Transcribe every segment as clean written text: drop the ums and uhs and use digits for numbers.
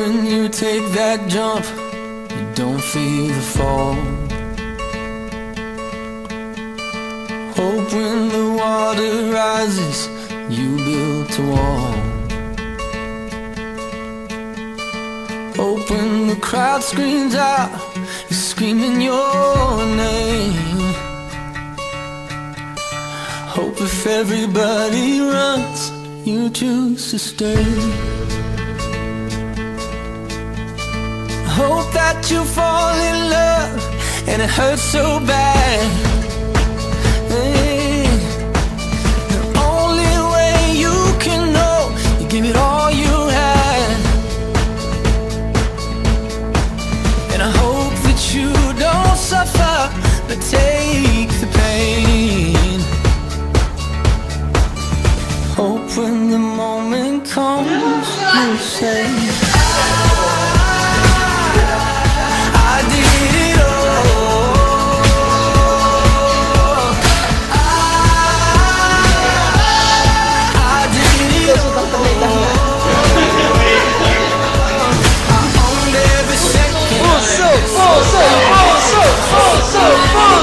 when you take that jump, you don't feel the fall. Hope when the water rises, you built a wall. Hope when the crowd screams out, you're screaming your name. Hope if everybody runs, you choose to stay. Hope that you fall in love and it hurts so bad. Hey, the only way you can know, you give it all you had. And I hope that you don't suffer, but take the pain. Hope when the moment comes, you say, I did it all. I did it all. I owned every second.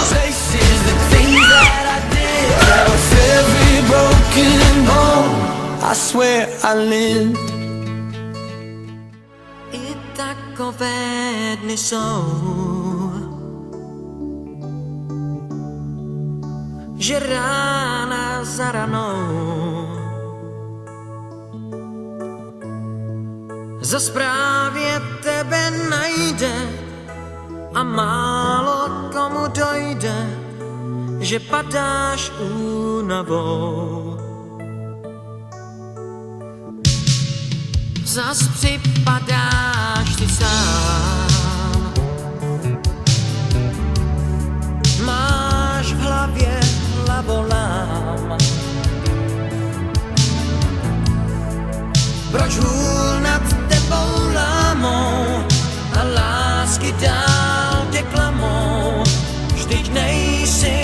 Places, the things that I did, with every broken bone, I swear I lived. I takové dny jsou, že rána za ranou zas právě tebe najde a málo komu dojde, že padáš únavou. Zas připadáš ty sám, máš v hlavě hlavolám. Proč hůl nad tebou lámou a lásky dál tě klamou, vždyť nejsi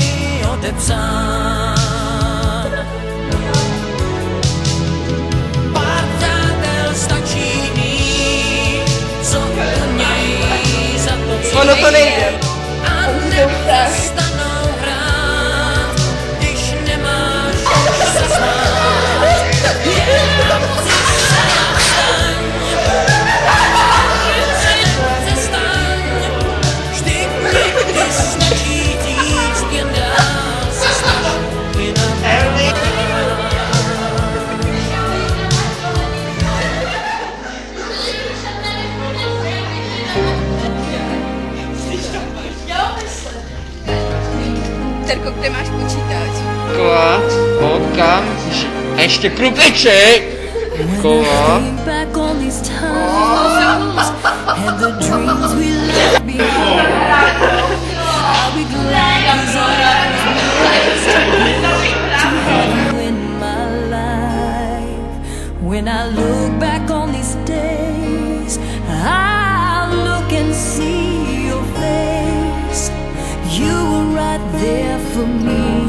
odepsán. Stačí mít, co měj za to Ono to nejde. a nepřestanou hrát, když nemáš se smát. Jenom si staň, přestaň, vždyť někdy stačí říct, jen dál se snaž jinak. Terko, kde máš počítač? Kola, kam? A ještě krupeček! Kola. Back on these times and the dreams we left behind. I'll be glad as always to have you in my life. When I look back on these days, I look and see your face. You were right there for me.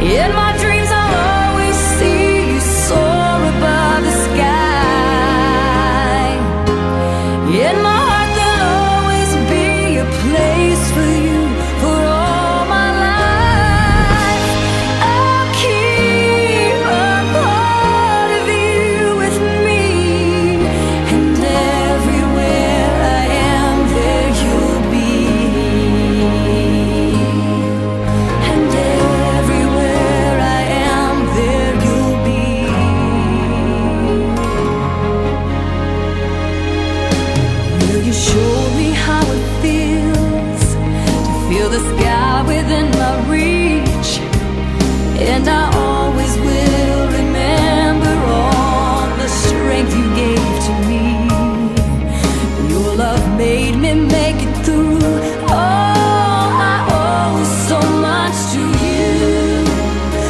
In my dreams I'll always see you soar above the sky. In my heart there'll always be a place for you for all my life. I'll keep a part of you with me, and everywhere I am there you'll be. And everywhere I am there you'll be. Will you show me how it feels to feel the sky within my reach? And I always will remember all the strength you gave to me. Your love made me make it through. Oh, I owe so much to you.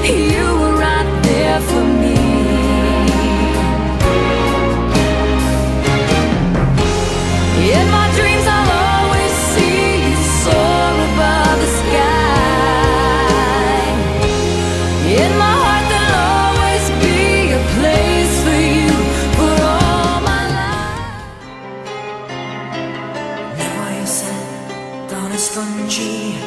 You were right there for me. In my dreams I'll always see you soar above the sky. In my heart there'll always be a neskončí,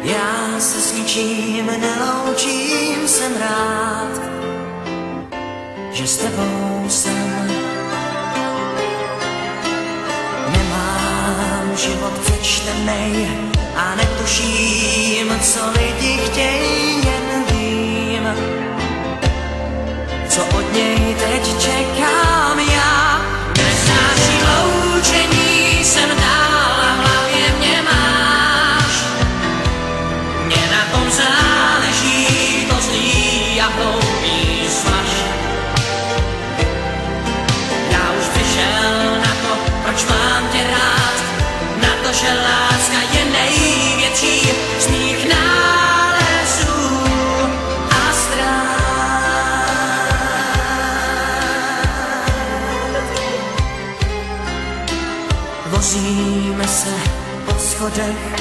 já se s ničím neloučím, jsem rád, že s tebou jsem. Nemám život přečtenej a netuším, co lidi chtějí, jen vím, co od něj teď čekám já. Nesnáším loučení, jsem dál a v hlavě mě máš. Mně na tom záleží, to zlý a hloupý svaž. Já už přišel na to, proč mám tě rád, na to, že láska je největší z mých nálezů a ztrát. Vozíme se po schodech,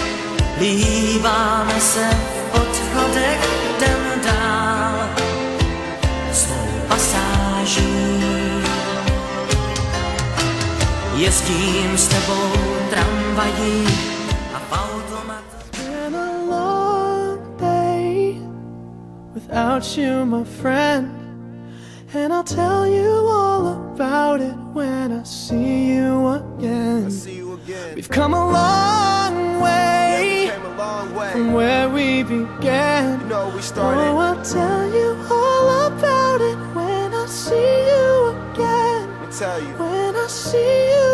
líbáme se v odchodech, jdem dál svou pasáží. Jezdím s tebou tramvají a v automatu. Been a long day without you, my friend, and I'll tell you all about it when I see you again. We've come a long way from where we began. Oh, I'll tell you all about it when I see you again. When I see you